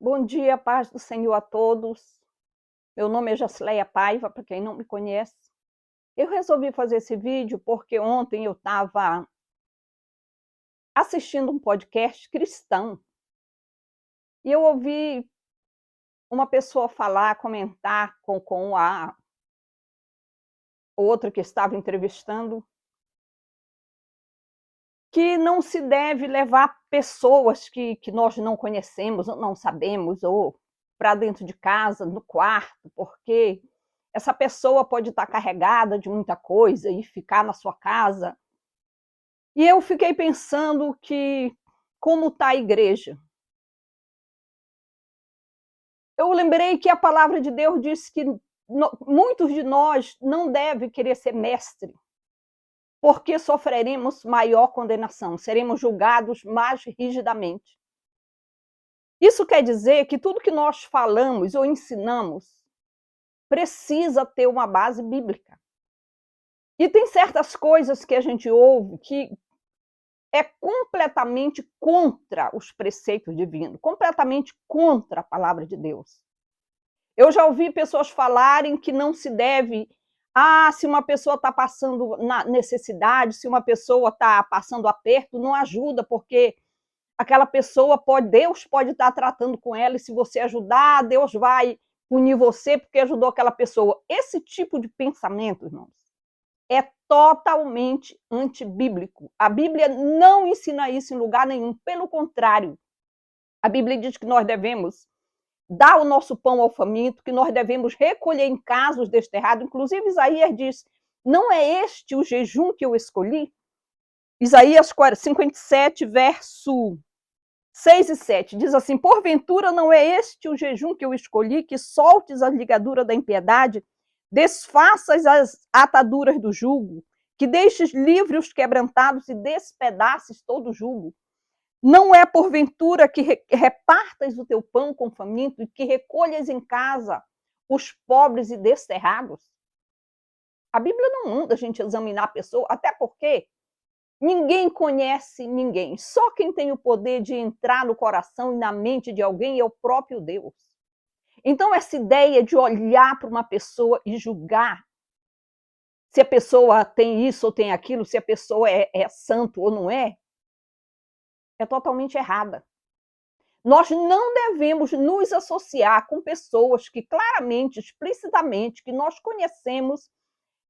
Bom dia, paz do Senhor a todos. Meu nome é Jacileia Paiva, para quem não me conhece. Eu resolvi fazer esse vídeo porque ontem eu estava assistindo um podcast cristão e eu ouvi uma pessoa falar, comentar com a outra que estava entrevistando, que não se deve levar pessoas que nós não conhecemos, ou não sabemos, ou para dentro de casa, no quarto, porque essa pessoa pode estar carregada de muita coisa e ficar na sua casa. E eu fiquei pensando que como está a igreja. Eu lembrei que a palavra de Deus diz que muitos de nós não devem querer ser mestre, porque sofreremos maior condenação, seremos julgados mais rigidamente. Isso quer dizer que tudo que nós falamos ou ensinamos precisa ter uma base bíblica. E tem certas coisas que a gente ouve que é completamente contra os preceitos divinos, completamente contra a palavra de Deus. Eu já ouvi pessoas falarem que não se deve, se uma pessoa está passando na necessidade, se uma pessoa está passando aperto, não ajuda, porque aquela pessoa Deus pode estar tratando com ela, e se você ajudar, Deus vai punir você porque ajudou aquela pessoa. Esse tipo de pensamento, irmãos, é totalmente antibíblico. A Bíblia não ensina isso em lugar nenhum, pelo contrário. A Bíblia diz que nós devemos dar o nosso pão ao faminto, que nós devemos recolher em casa os desterrados. Inclusive, Isaías diz, não é este o jejum que eu escolhi? Isaías 57, verso 6 e 7, diz assim, porventura não é este o jejum que eu escolhi, que soltes a ligadura da impiedade, desfaças as ataduras do jugo, que deixes livres os quebrantados e despedaces todo o jugo. Não é porventura que repartas o teu pão com faminto e que recolhas em casa os pobres e desterrados? A Bíblia não manda a gente examinar a pessoa, até porque ninguém conhece ninguém. Só quem tem o poder de entrar no coração e na mente de alguém é o próprio Deus. Então, essa ideia de olhar para uma pessoa e julgar se a pessoa tem isso ou tem aquilo, se a pessoa é santo ou não é totalmente errada. Nós não devemos nos associar com pessoas que claramente, explicitamente, que nós conhecemos,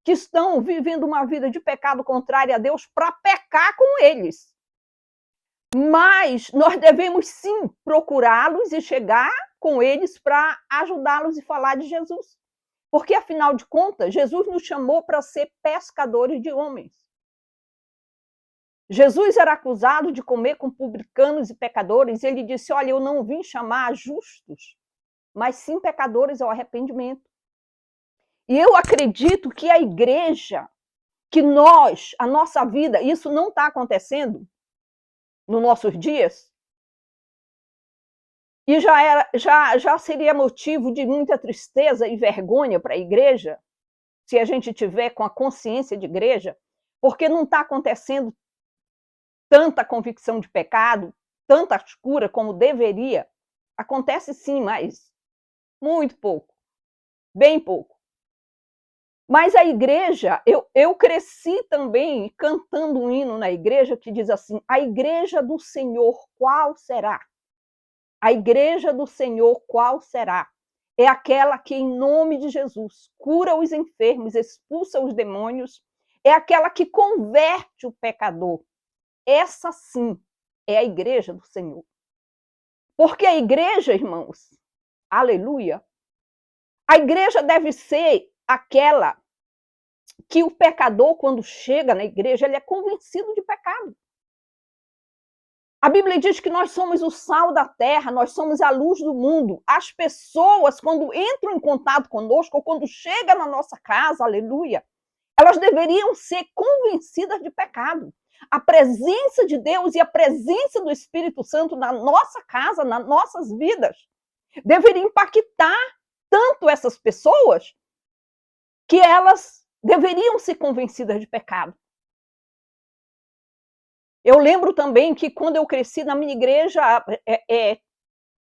que estão vivendo uma vida de pecado contrário a Deus, para pecar com eles. Mas nós devemos sim procurá-los e chegar com eles para ajudá-los e falar de Jesus. Porque, afinal de contas, Jesus nos chamou para ser pescadores de homens. Jesus era acusado de comer com publicanos e pecadores, e ele disse, olha, eu não vim chamar justos, mas sim pecadores ao arrependimento. E eu acredito que a igreja, que nós, a nossa vida, isso não está acontecendo nos nossos dias, e já seria motivo de muita tristeza e vergonha para a igreja, se a gente tiver com a consciência de igreja, porque não está acontecendo tanta convicção de pecado, tanta cura como deveria. Acontece sim, mas muito pouco, bem pouco. Mas a igreja, eu cresci também cantando um hino na igreja que diz assim, a igreja do Senhor, qual será? A igreja do Senhor, qual será? É aquela que, em nome de Jesus, cura os enfermos, expulsa os demônios, é aquela que converte o pecador. Essa sim é a igreja do Senhor. Porque a igreja, irmãos, aleluia, a igreja deve ser aquela que o pecador, quando chega na igreja, ele é convencido de pecado. A Bíblia diz que nós somos o sal da terra, nós somos a luz do mundo. As pessoas, quando entram em contato conosco, ou quando chegam na nossa casa, aleluia, elas deveriam ser convencidas de pecado. A presença de Deus e a presença do Espírito Santo na nossa casa, nas nossas vidas, deveria impactar tanto essas pessoas que elas deveriam ser convencidas de pecado. Eu lembro também que quando eu cresci na minha igreja,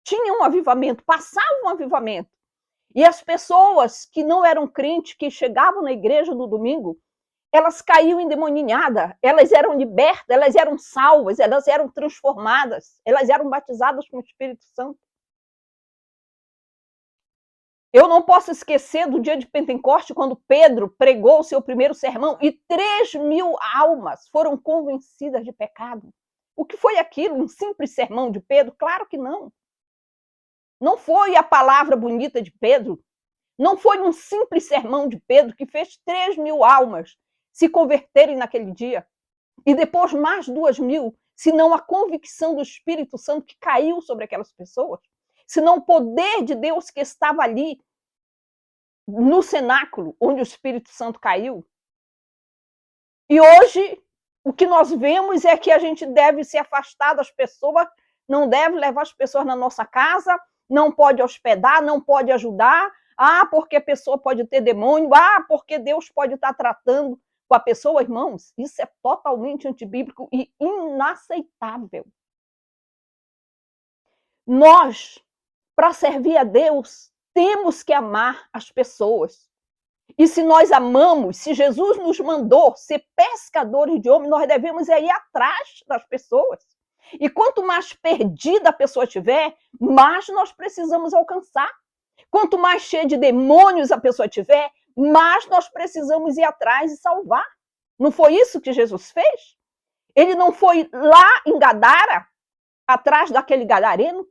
tinha um avivamento, passava um avivamento. E as pessoas que não eram crentes, que chegavam na igreja no domingo, elas caíam endemoninhadas, elas eram libertas, elas eram salvas, elas eram transformadas, elas eram batizadas com o Espírito Santo. Eu não posso esquecer do dia de Pentecoste, quando Pedro pregou o seu primeiro sermão e 3.000 almas foram convencidas de pecado. O que foi aquilo? Um simples sermão de Pedro? Claro que não. Não foi a palavra bonita de Pedro. Não foi um simples sermão de Pedro que fez 3.000 almas se converterem naquele dia. E depois mais 2.000, senão a convicção do Espírito Santo que caiu sobre aquelas pessoas. Senão o poder de Deus que estava ali no cenáculo, onde o Espírito Santo caiu. E hoje, o que nós vemos é que a gente deve se afastar das pessoas, não deve levar as pessoas na nossa casa, não pode hospedar, não pode ajudar. Porque a pessoa pode ter demônio. Porque Deus pode estar tratando com a pessoa. Irmãos, isso é totalmente antibíblico e inaceitável. Nós, para servir a Deus, temos que amar as pessoas. E se nós amamos, se Jesus nos mandou ser pescadores de homens, nós devemos ir atrás das pessoas. E quanto mais perdida a pessoa tiver, mais nós precisamos alcançar. Quanto mais cheia de demônios a pessoa tiver, mais nós precisamos ir atrás e salvar. Não foi isso que Jesus fez? Ele não foi lá em Gadara, atrás daquele gadareno?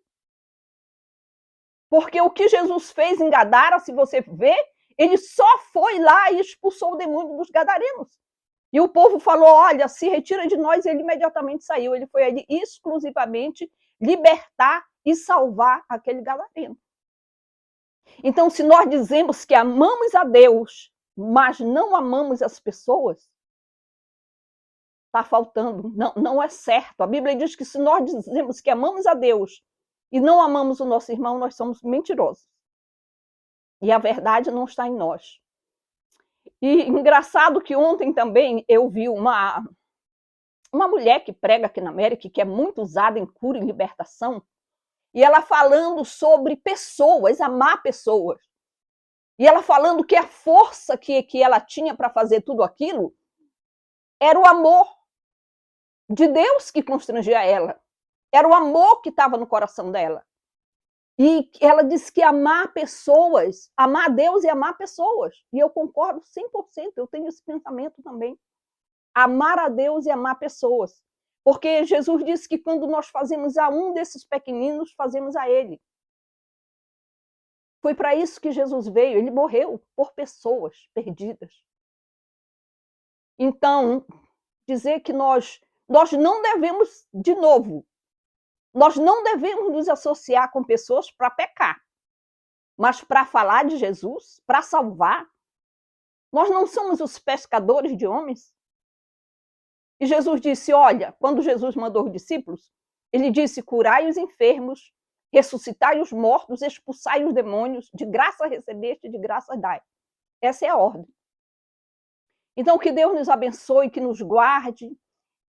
Porque o que Jesus fez em Gadara, se você ver, ele só foi lá e expulsou o demônio dos gadarenos. E o povo falou, olha, se retira de nós, ele imediatamente saiu. Ele foi ali exclusivamente libertar e salvar aquele gadareno. Então, se nós dizemos que amamos a Deus, mas não amamos as pessoas, está faltando, não é certo. A Bíblia diz que se nós dizemos que amamos a Deus e não amamos o nosso irmão, nós somos mentirosos. E a verdade não está em nós. E engraçado que ontem também eu vi uma mulher que prega aqui na América, que é muito usada em cura e libertação, e ela falando sobre pessoas, amar pessoas. E ela falando que a força que ela tinha para fazer tudo aquilo era o amor de Deus que constrangia ela. Era o amor que estava no coração dela. E ela disse que amar pessoas, amar Deus e amar pessoas. E eu concordo 100%, eu tenho esse pensamento também. Amar a Deus e amar pessoas. Porque Jesus disse que quando nós fazemos a um desses pequeninos, fazemos a ele. Foi para isso que Jesus veio, ele morreu por pessoas perdidas. Então, dizer que nós não devemos, de novo, nós não devemos nos associar com pessoas para pecar, mas para falar de Jesus, para salvar. Nós não somos os pescadores de homens. E Jesus disse, olha, quando Jesus mandou os discípulos, ele disse, curai os enfermos, ressuscitai os mortos, expulsai os demônios, de graça recebeste, de graça dai. Essa é a ordem. Então, que Deus nos abençoe, que nos guarde,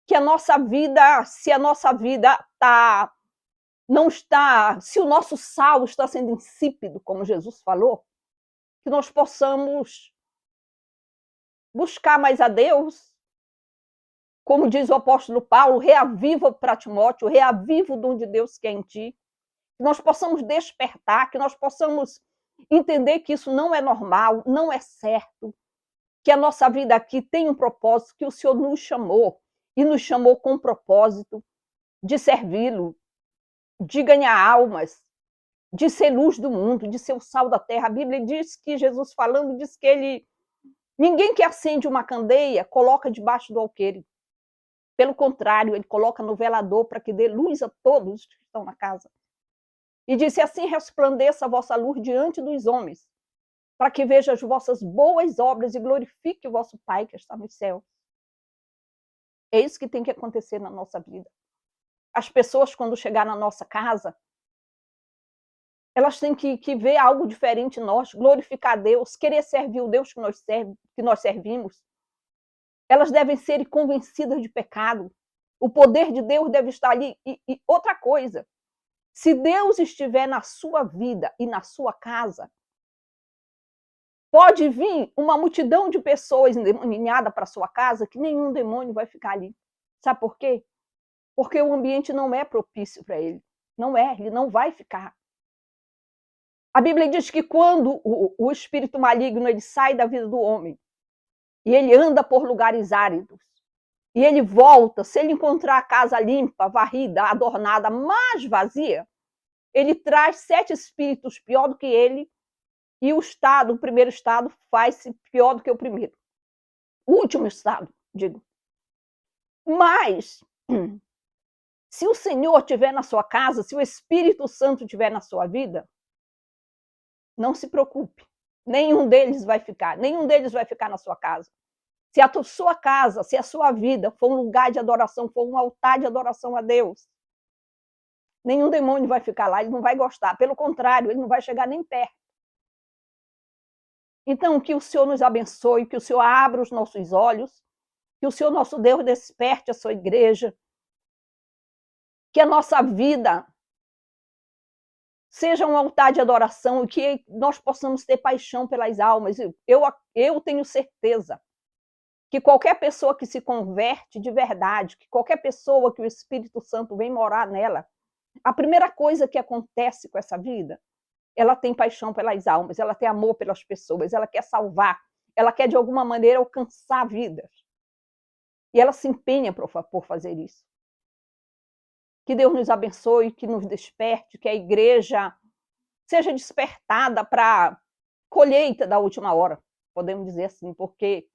que a nossa vida, se a nossa vida não está, se o nosso sal está sendo insípido, como Jesus falou, que nós possamos buscar mais a Deus, como diz o apóstolo Paulo, reaviva para Timóteo, reaviva o dom de Deus que é em ti, que nós possamos despertar, que nós possamos entender que isso não é normal, não é certo, que a nossa vida aqui tem um propósito, que o Senhor nos chamou, e nos chamou com um propósito de servi-lo, de ganhar almas, de ser luz do mundo, de ser o sal da terra. A Bíblia diz que Jesus falando, diz que ninguém que acende uma candeia coloca debaixo do alqueire. Pelo contrário, ele coloca no velador para que dê luz a todos que estão na casa. E disse, assim resplandeça a vossa luz diante dos homens, para que vejam as vossas boas obras e glorifique o vosso Pai que está no céu. É isso que tem que acontecer na nossa vida. As pessoas, quando chegar na nossa casa, elas têm que ver algo diferente em nós, glorificar a Deus, querer servir o Deus que nós servimos. Elas devem ser convencidas de pecado. O poder de Deus deve estar ali. E outra coisa, Se Deus estiver na sua vida e na sua casa, pode vir uma multidão de pessoas endemoniadas para sua casa que nenhum demônio vai ficar ali. Sabe por quê? Porque o ambiente não é propício para ele. Não é, ele não vai ficar. A Bíblia diz que quando o espírito maligno ele sai da vida do homem e ele anda por lugares áridos, e ele volta, se ele encontrar a casa limpa, varrida, adornada, mas vazia, ele traz 7 espíritos pior do que ele, e o primeiro estado, faz-se pior do que o primeiro. O último estado, digo. Mas, se o Senhor estiver na sua casa, se o Espírito Santo estiver na sua vida, não se preocupe. Nenhum deles vai ficar na sua casa. Se a sua casa, se a sua vida for um lugar de adoração, for um altar de adoração a Deus, nenhum demônio vai ficar lá, ele não vai gostar. Pelo contrário, ele não vai chegar nem perto. Então, que o Senhor nos abençoe, que o Senhor abra os nossos olhos, que o Senhor, nosso Deus, desperte a sua igreja, que a nossa vida seja um altar de adoração e que nós possamos ter paixão pelas almas. Eu tenho certeza que qualquer pessoa que se converte de verdade, que qualquer pessoa que o Espírito Santo vem morar nela, a primeira coisa que acontece com essa vida, ela tem paixão pelas almas, ela tem amor pelas pessoas, ela quer salvar, ela quer de alguma maneira alcançar vidas. E ela se empenha por fazer isso. Que Deus nos abençoe, que nos desperte, que a igreja seja despertada para a colheita da última hora, podemos dizer assim, porque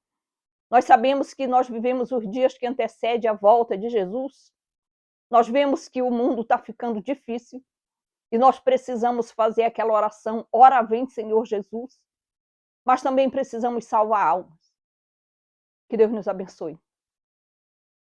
nós sabemos que nós vivemos os dias que antecedem a volta de Jesus. Nós vemos que o mundo está ficando difícil e nós precisamos fazer aquela oração, ora vem Senhor Jesus, mas também precisamos salvar almas. Que Deus nos abençoe.